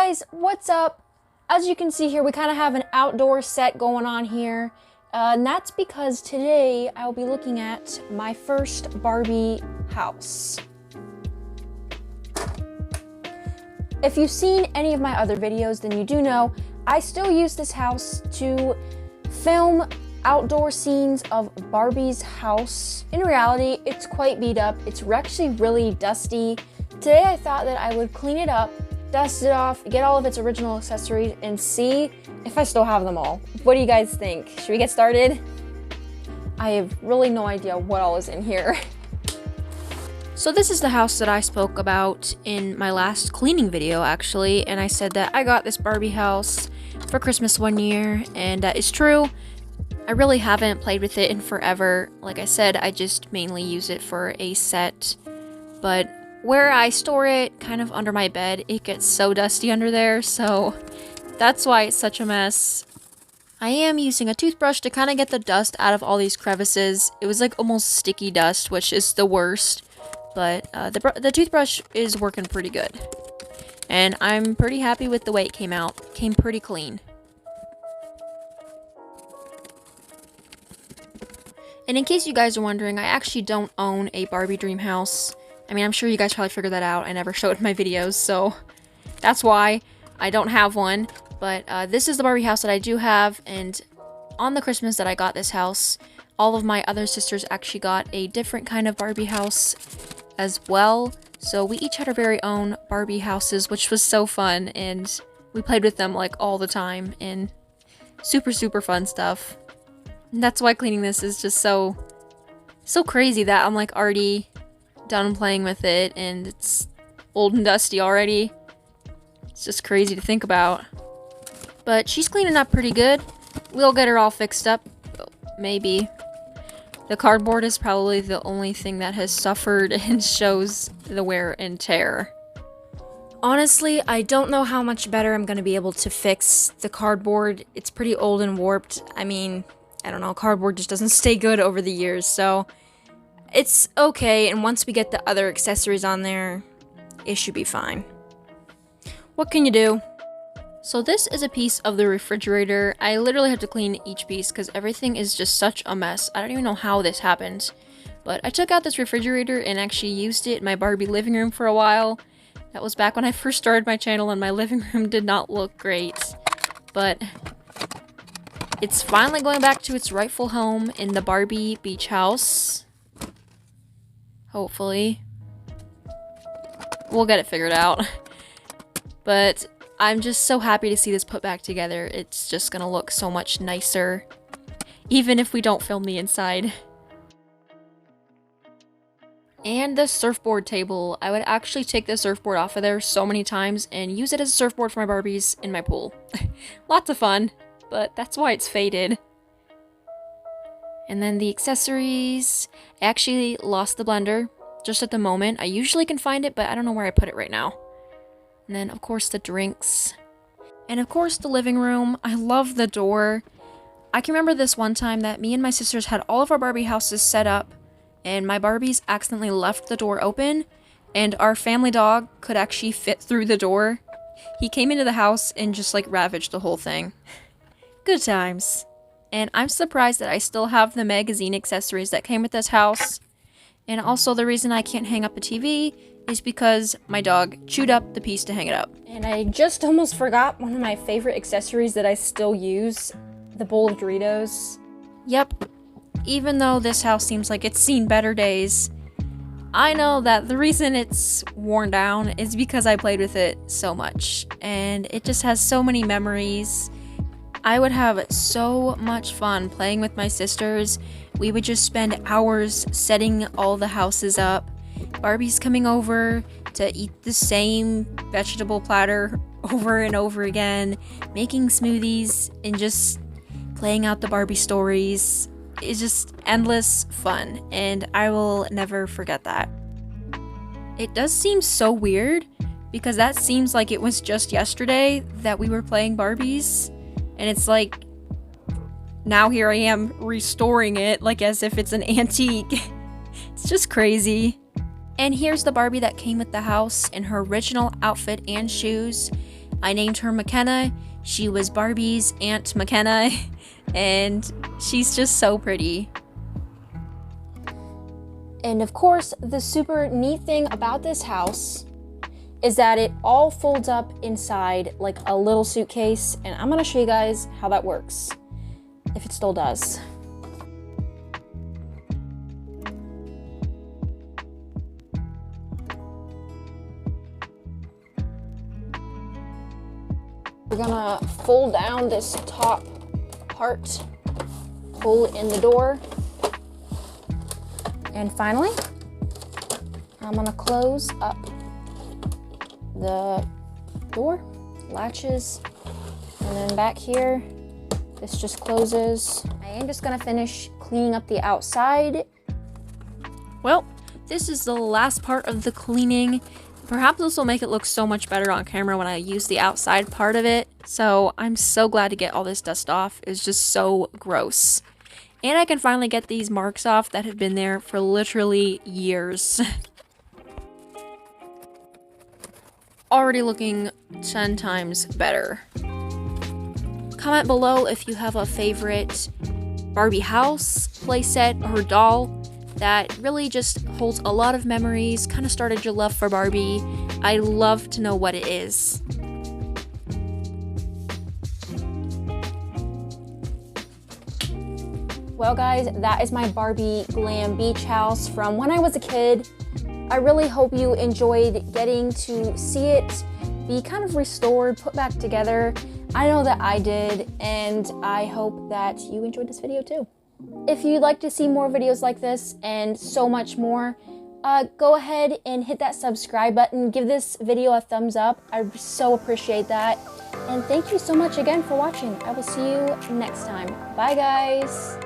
guys, what's up? As you can see here, we kind of have an outdoor set going on here. And that's because today I'll be looking at my first Barbie house. If you've seen any of my other videos, then you do know I still use this house to film outdoor scenes of Barbie's house. In reality, it's quite beat up. It's actually really dusty. Today I thought that I would clean it up, dust it off, get all of its original accessories, and see if I still have them all. What do you guys think? Should we get started? I have really no idea what all is in here. So this is the house that I spoke about in my last cleaning video, actually, and I said that I got this Barbie house for Christmas one year, and that is true. I really haven't played with it in forever. Like I said, I just mainly use it for a set, but where I store it, kind of under my bed, it gets so dusty under there, so that's why it's such a mess. I am using a toothbrush to kind of get the dust out of all these crevices. It was like almost sticky dust, which is the worst, but the toothbrush is working pretty good. And I'm pretty happy with the way it came out. It came pretty clean. And in case you guys are wondering, I actually don't own a Barbie dream house. I mean, I'm sure you guys probably figured that out. I never showed it in my videos, so that's why I don't have one. But this is the Barbie house that I do have, and on the Christmas that I got this house, all of my other sisters actually got a different kind of Barbie house as well. So we each had our very own Barbie houses, which was so fun, and we played with them like all the time, and super, super fun stuff. And that's why cleaning this is just so crazy that I'm like already done playing with it and it's old and dusty already. It's just crazy to think about. But she's cleaning up pretty good. We'll get her all fixed up. Maybe. The cardboard is probably the only thing that has suffered and shows the wear and tear. Honestly, I don't know how much better I'm going to be able to fix the cardboard. It's pretty old and warped. I mean, I don't know, cardboard just doesn't stay good over the years, so it's okay, and once we get the other accessories on there, it should be fine. What can you do? So this is a piece of the refrigerator. I literally have to clean each piece because everything is just such a mess. I don't even know how this happened. But I took out this refrigerator and actually used it in my Barbie living room for a while. That was back when I first started my channel and my living room did not look great. But it's finally going back to its rightful home in the Barbie beach house. Hopefully. We'll get it figured out. But I'm just so happy to see this put back together. It's just gonna look so much nicer, even if we don't film the inside. And the surfboard table. I would actually take the surfboard off of there so many times and use it as a surfboard for my Barbies in my pool. Lots of fun, but that's why it's faded. And then the accessories. I actually lost the blender just at the moment. I usually can find it, but I don't know where I put it right now. And then, of course, the drinks. And, of course, the living room. I love the door. I can remember this one time that me and my sisters had all of our Barbie houses set up, and my Barbies accidentally left the door open, and our family dog could actually fit through the door. He came into the house and just, like, ravaged the whole thing. Good times. And I'm surprised that I still have the magazine accessories that came with this house. And also the reason I can't hang up the TV is because my dog chewed up the piece to hang it up. And I just almost forgot one of my favorite accessories that I still use, the bowl of Doritos. Yep, even though this house seems like it's seen better days, I know that the reason it's worn down is because I played with it so much. And it just has so many memories. I would have so much fun playing with my sisters. We would just spend hours setting all the houses up. Barbie's coming over to eat the same vegetable platter over and over again, making smoothies and just playing out the Barbie stories. It's just endless fun, and I will never forget that. It does seem so weird because that seems like it was just yesterday that we were playing Barbies. And it's like, now here I am restoring it, like as if it's an antique. It's just crazy. And here's the Barbie that came with the house in her original outfit and shoes. I named her McKenna. She was Barbie's Aunt McKenna, and she's just so pretty. And of course, the super neat thing about this house is that it all folds up inside like a little suitcase, and I'm gonna show you guys how that works, if it still does. We're gonna fold down this top part, pull in the door, and finally, I'm gonna close up the door, latches, and then back here, this just closes. I am just gonna finish cleaning up the outside. Well, this is the last part of the cleaning. Perhaps this will make it look so much better on camera when I use the outside part of it. So I'm so glad to get all this dust off. It's just so gross. And I can finally get these marks off that have been there for literally years. Already looking 10 times better. Comment below if you have a favorite Barbie house, playset, or doll that really just holds a lot of memories, kind of started your love for Barbie. I'd love to know what it is. Well guys, that is my Barbie glam beach house from when I was a kid. I really hope you enjoyed getting to see it be kind of restored, put back together. I know that I did, and I hope that you enjoyed this video too. If you'd like to see more videos like this and so much more, go ahead and hit that subscribe button. Give this video a thumbs up. I so appreciate that. And thank you so much again for watching. I will see you next time. Bye guys.